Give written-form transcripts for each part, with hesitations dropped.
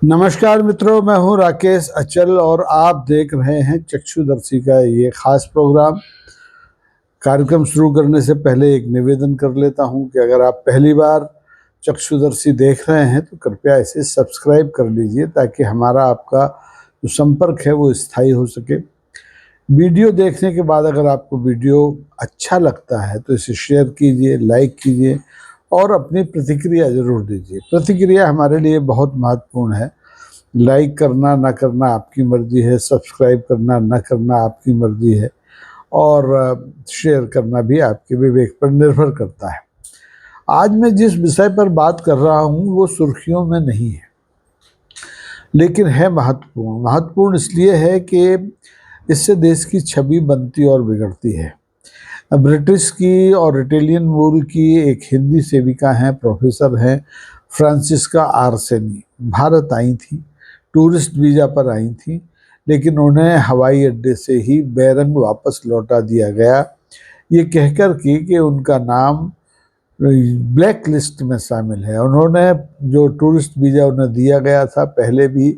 नमस्कार मित्रों, मैं हूं राकेश अचल और आप देख रहे हैं चक्षुदर्शी का ये खास प्रोग्राम। कार्यक्रम शुरू करने से पहले एक निवेदन कर लेता हूं कि अगर आप पहली बार चक्षुदर्शी देख रहे हैं तो कृपया इसे सब्सक्राइब कर लीजिए ताकि हमारा आपका जो संपर्क है वो स्थायी हो सके। वीडियो देखने के बाद अगर आपको वीडियो अच्छा लगता है तो इसे शेयर कीजिए, लाइक कीजिए और अपनी प्रतिक्रिया ज़रूर दीजिए। प्रतिक्रिया हमारे लिए बहुत महत्वपूर्ण है। लाइक करना ना करना आपकी मर्जी है, सब्सक्राइब करना ना करना आपकी मर्जी है और शेयर करना भी आपके विवेक पर निर्भर करता है। आज मैं जिस विषय पर बात कर रहा हूँ वो सुर्खियों में नहीं है, लेकिन है महत्वपूर्ण। महत्वपूर्ण इसलिए है कि इससे देश की छवि बनती और बिगड़ती है। ब्रिटिश की और इटालियन मूल की एक हिंदी सेविका हैं, प्रोफेसर हैं, फ्रांसिस्का आर्सेनी, भारत आई थी। टूरिस्ट वीज़ा पर आई थी, लेकिन उन्हें हवाई अड्डे से ही बैरंग वापस लौटा दिया गया, ये कहकर कि उनका नाम ब्लैक लिस्ट में शामिल है। उन्होंने जो टूरिस्ट वीज़ा उन्हें दिया गया था पहले भी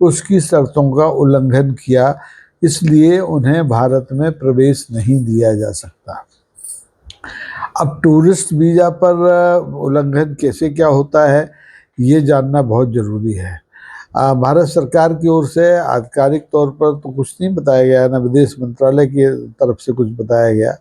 उसकी शर्तों का उल्लंघन किया, इसलिए उन्हें भारत में प्रवेश नहीं दिया जा सकता। अब टूरिस्ट वीज़ा पर उल्लंघन कैसे क्या होता है ये जानना बहुत ज़रूरी है। भारत सरकार की ओर से आधिकारिक तौर पर तो कुछ नहीं बताया गया, ना विदेश मंत्रालय की तरफ से कुछ बताया गया,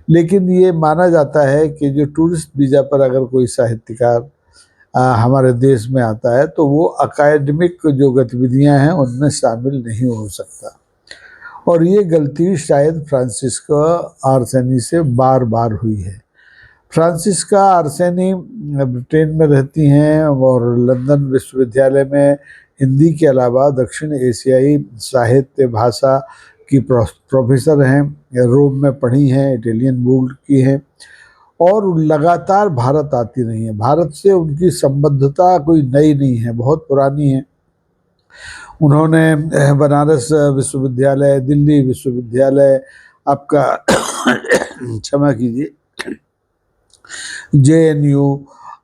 लेकिन ये माना जाता है कि जो टूरिस्ट वीज़ा पर अगर कोई साहित्यकार हमारे देश में आता है तो वो अकादमिक जो गतिविधियां हैं उनमें शामिल नहीं हो सकता। और ये गलती शायद फ्रांसिस्का आर्सेनी से बार बार हुई है। फ्रांसिस्का आर्सेनी ब्रिटेन में रहती हैं और लंदन विश्वविद्यालय में हिंदी के अलावा दक्षिण एशियाई साहित्य भाषा की प्रोफेसर हैं। रोम में पढ़ी हैं, इटालियन मूल की हैं और लगातार भारत आती रही हैं। भारत से उनकी संबद्धता कोई नई नहीं है, बहुत पुरानी है। उन्होंने बनारस विश्वविद्यालय, दिल्ली विश्वविद्यालय, आपका क्षमा कीजिए, JNU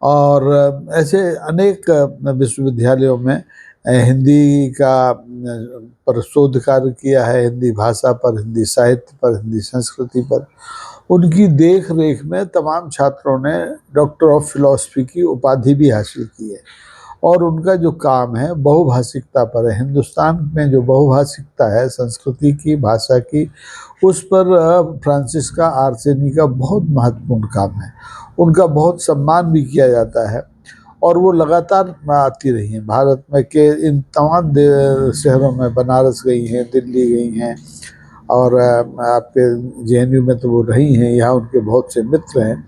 और ऐसे अनेक विश्वविद्यालयों में हिंदी का पर शोध कार्य किया है, हिंदी भाषा पर, हिंदी साहित्य पर, हिंदी संस्कृति पर। उनकी देख रेख में तमाम छात्रों ने डॉक्टर ऑफ फिलॉसफी की उपाधि भी हासिल की है और उनका जो काम है बहुभाषिकता पर है। हिंदुस्तान में जो बहुभाषिकता है संस्कृति की, भाषा की, उस पर फ्रांसिस्का आर्सेनी का बहुत महत्वपूर्ण काम है। उनका बहुत सम्मान भी किया जाता है और वो लगातार आती रही हैं भारत में के इन तमाम शहरों में। बनारस गई हैं, दिल्ली गई हैं और आपके JNU में तो वो रही हैं, यहाँ उनके बहुत से मित्र हैं।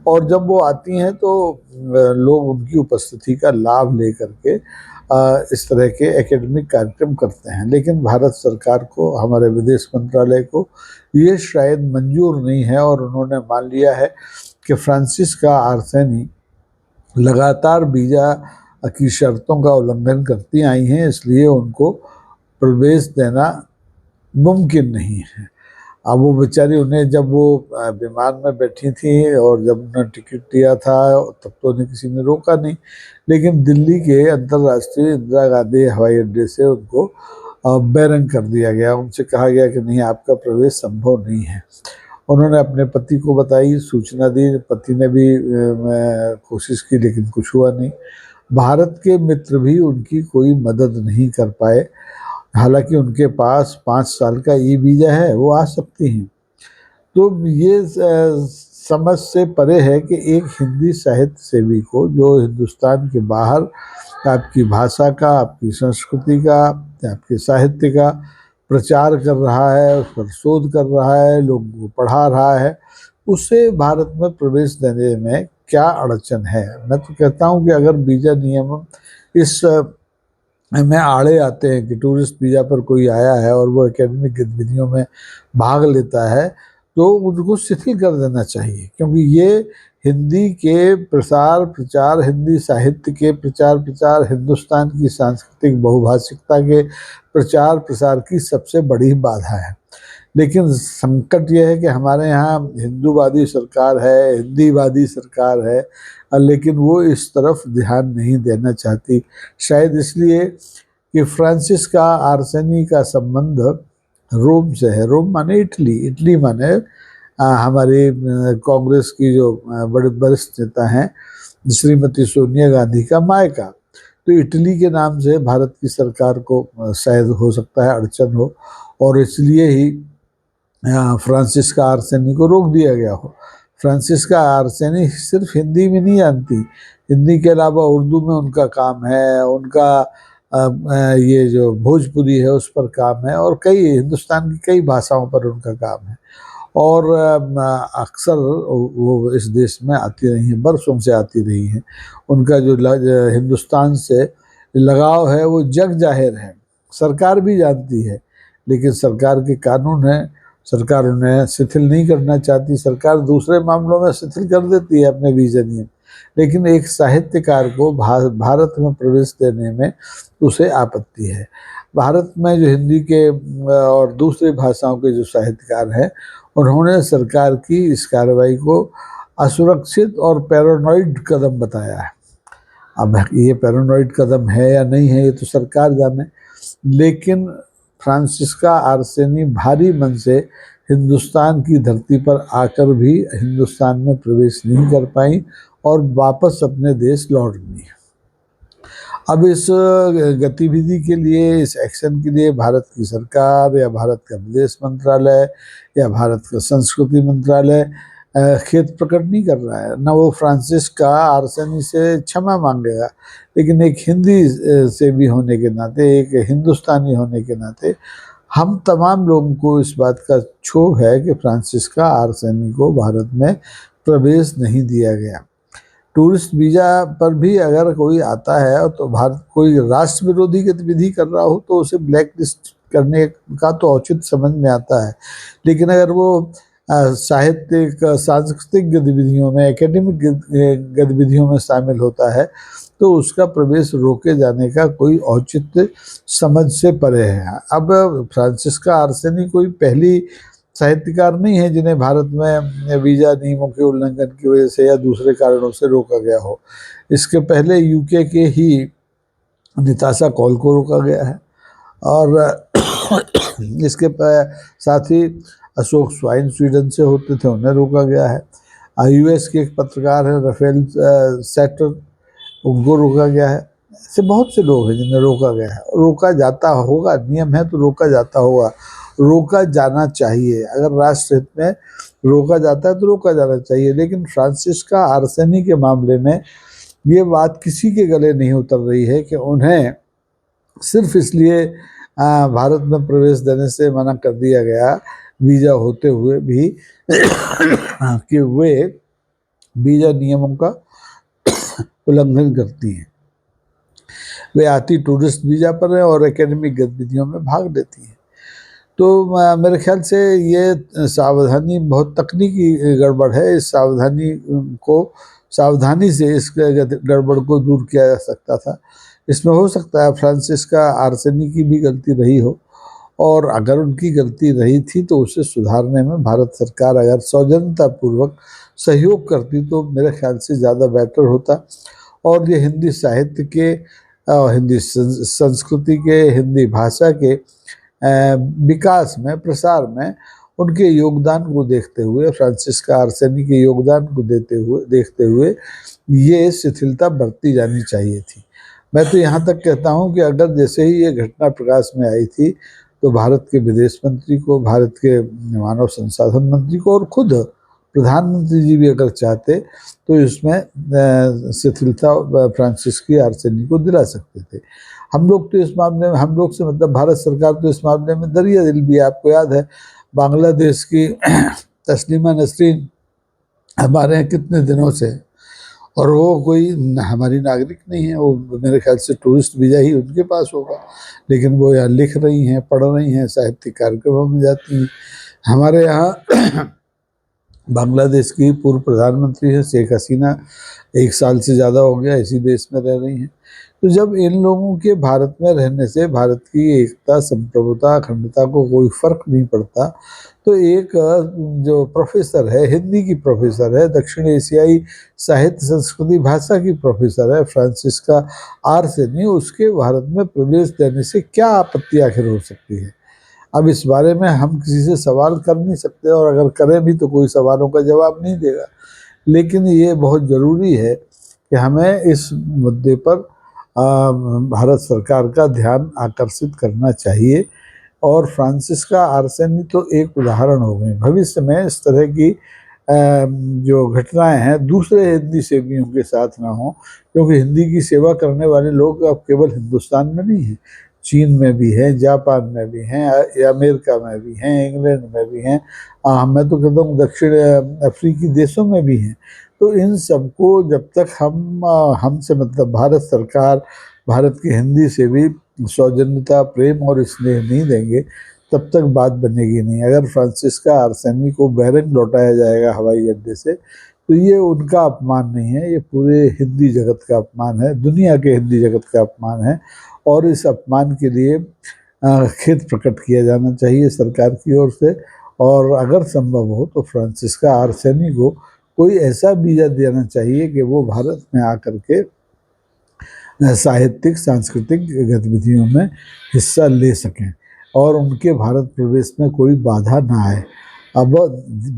और जब वो आती हैं तो लोग उनकी उपस्थिति का लाभ लेकर के इस तरह के एकेडमिक कार्यक्रम करते हैं, लेकिन भारत सरकार को, हमारे विदेश मंत्रालय को ये शायद मंजूर नहीं है और उन्होंने मान लिया है कि फ्रांसिस्का आर्सेनी लगातार वीज़ा की शर्तों का उल्लंघन करती आई हैं, इसलिए उनको प्रवेश देना मुमकिन नहीं है। अब वो बेचारी, उन्हें जब वो विमान में बैठी थी और जब उन्हें टिकट दिया था तब तो उन्हें किसी ने रोका नहीं, लेकिन दिल्ली के अंतर्राष्ट्रीय इंदिरा गांधी हवाई अड्डे से उनको बैरंग कर दिया गया। उनसे कहा गया कि नहीं, आपका प्रवेश संभव नहीं है। उन्होंने अपने पति को बताई, सूचना दी, पति ने भी कोशिश की लेकिन कुछ हुआ नहीं। भारत के मित्र भी उनकी कोई मदद नहीं कर पाए। हालांकि उनके पास 5 साल का वीज़ा है, वो आ सकती हैं। तो ये समझ से परे है कि एक हिंदी साहित्य सेवी को जो हिंदुस्तान के बाहर आपकी भाषा का, आपकी संस्कृति का, आपके साहित्य का प्रचार कर रहा है, उस पर शोध कर रहा है, लोगों को पढ़ा रहा है, उसे भारत में प्रवेश देने में क्या अड़चन है। मैं तो कहता हूँ कि अगर वीज़ा नियम इस में आड़े आते हैं कि टूरिस्ट वीज़ा पर कोई आया है और वो एकेडमिक गतिविधियों में भाग लेता है तो उनको शिथिल कर देना चाहिए, क्योंकि ये हिंदी के प्रसार प्रचार, हिंदी साहित्य के प्रचार प्रचार, हिंदुस्तान की सांस्कृतिक बहुभाषिकता के प्रचार प्रसार की सबसे बड़ी बाधा है। लेकिन संकट यह है कि हमारे यहाँ हिंदूवादी सरकार है, हिंदीवादी सरकार है, लेकिन वो इस तरफ ध्यान नहीं देना चाहती, शायद इसलिए कि फ्रांसिस्का आर्सेनी का संबंध रोम से है। रोम माने इटली, इटली माने हमारी कांग्रेस की जो बड़े वरिष्ठ नेता हैं श्रीमती सोनिया गांधी का मायका। तो इटली के नाम से भारत की सरकार को शायद हो सकता है अड़चन हो, और इसलिए ही फ्रांसिस्का आर्सेनी को रोक दिया गया हो। फ्रांसिस्का आर्सेनी सिर्फ हिंदी में नहीं जानती, हिंदी के अलावा उर्दू में उनका काम है, उनका ये जो भोजपुरी है उस पर काम है, और कई हिंदुस्तान की कई भाषाओं पर उनका काम है। और अक्सर वो इस देश में आती रही हैं, बरसों से आती रही हैं। उनका जो हिंदुस्तान से लगाव है वो जग जाहिर है, सरकार भी जानती है, लेकिन सरकार के कानून है, सरकार उन्हें शिथिल नहीं करना चाहती। सरकार दूसरे मामलों में शिथिल कर देती है अपने वीजा नियम, लेकिन एक साहित्यकार को भारत में प्रवेश देने में उसे आपत्ति है। भारत में जो हिंदी के और दूसरी भाषाओं के जो साहित्यकार हैं, उन्होंने सरकार की इस कार्रवाई को असुरक्षित और पैरानॉइड कदम बताया है। अब ये पैरानॉइड कदम है या नहीं है, ये तो सरकार जाने, लेकिन फ्रांसिस्का आर्सेनी भारी मन से हिंदुस्तान की धरती पर आकर भी हिंदुस्तान में प्रवेश नहीं कर पाई और वापस अपने देश लौट गई। अब इस गतिविधि के लिए, इस एक्शन के लिए भारत की सरकार या भारत का विदेश मंत्रालय या भारत का संस्कृति मंत्रालय खेद प्रकट नहीं कर रहा है। न वो फ्रांसिस्का आर्सेनी से क्षमा मांगेगा, लेकिन एक हिंदी से भी होने के नाते, एक हिंदुस्तानी होने के नाते हम तमाम लोगों को इस बात का क्षोभ है कि फ्रांसिस्का आर्सेनी को भारत में प्रवेश नहीं दिया गया। टूरिस्ट वीज़ा पर भी अगर कोई आता है तो भारत कोई राष्ट्र विरोधी गतिविधि कर रहा हो तो उसे ब्लैक लिस्ट करने का तो औचित्य समझ में आता है, लेकिन अगर वो साहित्यिक सांस्कृतिक गतिविधियों में, एकेडमिक गतिविधियों में शामिल होता है तो उसका प्रवेश रोके जाने का कोई औचित्य समझ से परे है। अब फ्रांसिस्का आर्सेनी कोई पहली साहित्यकार नहीं है जिन्हें भारत में वीजा नियमों के उल्लंघन की वजह से या दूसरे कारणों से रोका गया हो। इसके पहले यूके के ही निताशा कौल को रोका गया है, और इसके साथ ही अशोक स्वाइन स्वीडन से होते थे, उन्हें रोका गया है। यूएस के एक पत्रकार हैं राफेल सेटर, उनको रोका गया है। ऐसे बहुत से लोग हैं जिन्हें रोका गया है, रोका जाता होगा, नियम है तो रोका जाता होगा, रोका जाना चाहिए। अगर राष्ट्र हित में रोका जाता है तो रोका जाना चाहिए, लेकिन फ्रांसिस्का आर्सेनी के मामले में ये बात किसी के गले नहीं उतर रही है कि उन्हें सिर्फ इसलिए भारत में प्रवेश देने से मना कर दिया गया वीजा होते हुए भी कि वे वीजा नियमों का उल्लंघन करती हैं। वे आती टूरिस्ट वीजा पर है और एकेडमिक गतिविधियों में भाग लेती हैं। तो मेरे ख्याल से ये सावधानी बहुत तकनीकी गड़बड़ है। इस सावधानी से इस गड़बड़ को दूर किया जा सकता था। इसमें हो सकता है फ्रांसिस्का आर्सेनी की भी गलती रही हो, और अगर उनकी गलती रही थी तो उसे सुधारने में भारत सरकार अगर सौजन्यतापूर्वक सहयोग करती तो मेरे ख्याल से ज़्यादा बेटर होता, और ये हिंदी साहित्य के, हिंदी संस्कृति के, हिंदी भाषा के विकास में, प्रसार में उनके योगदान को देखते हुए, फ्रांसिस्का आर्सेनी के योगदान को देखते हुए ये शिथिलता बरती जानी चाहिए थी। मैं तो यहाँ तक कहता हूँ कि अगर जैसे ही ये घटना प्रकाश में आई थी तो भारत के विदेश मंत्री को, भारत के मानव संसाधन मंत्री को और खुद प्रधानमंत्री जी भी अगर चाहते तो इसमें शिथिलता फ्रांसिस्का आर्सेनी को दिला सकते थे। हम लोग तो इस मामले में, हम लोग से मतलब भारत सरकार तो इस मामले में दरिया दिल भी है। आपको याद है बांग्लादेश की तस्लीमा नसरीन हमारे यहाँ कितने दिनों से, और वो कोई हमारी नागरिक नहीं है, वो मेरे ख्याल से टूरिस्ट वीज़ा ही उनके पास होगा, लेकिन वो यहाँ लिख रही हैं, पढ़ रही हैं, साहित्यिक कार्यक्रमों में जाती हैं। हमारे यहाँ बांग्लादेश की पूर्व प्रधानमंत्री है शेख हसीना, 1 साल से ज़्यादा हो गया इसी देश में रह रही हैं। तो जब इन लोगों के भारत में रहने से भारत की एकता, संप्रभुता, अखंडता को कोई फर्क नहीं पड़ता, तो एक जो प्रोफेसर है, हिंदी की प्रोफेसर है, दक्षिण एशियाई साहित्य, संस्कृति, भाषा की प्रोफेसर है, फ्रांसिस्का आर सेनी, उसके भारत में प्रवेश देने से क्या आपत्ति आखिर हो सकती है। अब इस बारे में हम किसी से सवाल कर नहीं सकते, और अगर करें भी तो कोई सवालों का जवाब नहीं देगा। लेकिन ये बहुत ज़रूरी है कि हमें इस मुद्दे पर भारत सरकार का ध्यान आकर्षित करना चाहिए। और फ्रांसिस्का आर्सेनी तो एक उदाहरण हो गई। भविष्य में इस तरह की जो घटनाएं हैं दूसरे हिंदी सेवियों के साथ ना हो, क्योंकि हिंदी की सेवा करने वाले लोग अब केवल हिंदुस्तान में नहीं हैं, चीन में भी हैं, जापान में भी हैं, अमेरिका में भी हैं, इंग्लैंड में भी हैं, मैं तो कहता हूँ दक्षिण अफ्रीकी देशों में भी हैं। तो इन सबको जब तक हमसे मतलब भारत सरकार, भारत की हिंदी से भी सौजन्यता, प्रेम और स्नेह नहीं देंगे, तब तक बात बनेगी नहीं। अगर फ्रांसिस्का आर्सेनी को बहरीन लौटाया जाएगा हवाई अड्डे से, तो ये उनका अपमान नहीं है, ये पूरे हिंदी जगत का अपमान है, दुनिया के हिंदी जगत का अपमान है। और इस अपमान के लिए खेद प्रकट किया जाना चाहिए सरकार की ओर से। और अगर संभव हो तो फ्रांसिस्का आर्सेनी को कोई ऐसा वीज़ा देना चाहिए कि वो भारत में आकर के साहित्यिक, सांस्कृतिक गतिविधियों में हिस्सा ले सकें और उनके भारत प्रवेश में कोई बाधा ना आए। अब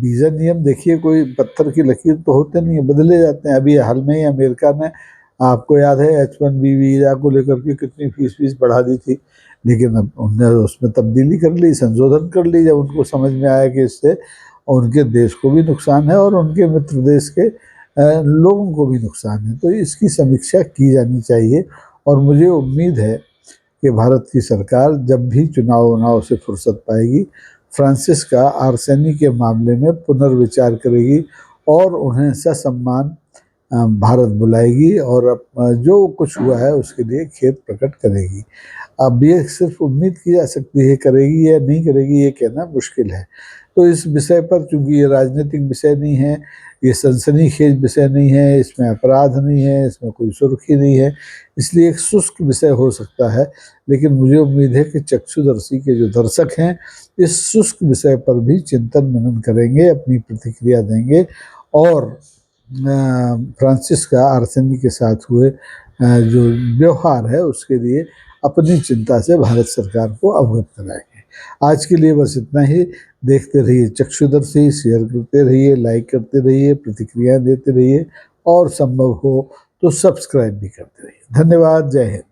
वीज़ा नियम देखिए, कोई पत्थर की लकीर तो होते नहीं है, बदले जाते हैं। अभी हाल में ही अमेरिका ने, आपको याद है, H1B वीज़ा को लेकर के कितनी फीस बढ़ा दी थी, लेकिन अब उन्होंने उसमें तब्दीली कर ली, संशोधन कर ली, जब उनको समझ में आया कि इससे उनके देश को भी नुकसान है और उनके मित्र देश के लोगों को भी नुकसान है। तो इसकी समीक्षा की जानी चाहिए। और मुझे उम्मीद है कि भारत की सरकार जब भी चुनाव से फुर्सत पाएगी, फ्रांसिस्का आर्सेनी के मामले में पुनर्विचार करेगी और उन्हें ससम्मान भारत बुलाएगी और जो कुछ हुआ है उसके लिए खेद प्रकट करेगी। अब ये सिर्फ उम्मीद की जा सकती है, करेगी या नहीं करेगी ये कहना मुश्किल है। तो इस विषय पर, चूंकि ये राजनीतिक विषय नहीं है, ये सनसनीखेज विषय नहीं है, इसमें अपराध नहीं है, इसमें कोई सुर्खी नहीं है, इसलिए एक शुष्क विषय हो सकता है। लेकिन मुझे उम्मीद है कि चक्षुदर्शी के जो दर्शक हैं इस शुष्क विषय पर भी चिंतन मनन करेंगे, अपनी प्रतिक्रिया देंगे और फ्रांसिस्का आर्सेनी के साथ हुए जो व्यवहार है उसके लिए अपनी चिंता से भारत सरकार को अवगत कराएंगे। आज के लिए बस इतना ही। देखते रहिए चक्षुदर्शी, शेयर करते रहिए, लाइक करते रहिए, प्रतिक्रिया देते रहिए और संभव हो तो सब्सक्राइब भी करते रहिए। धन्यवाद। जय हिंद।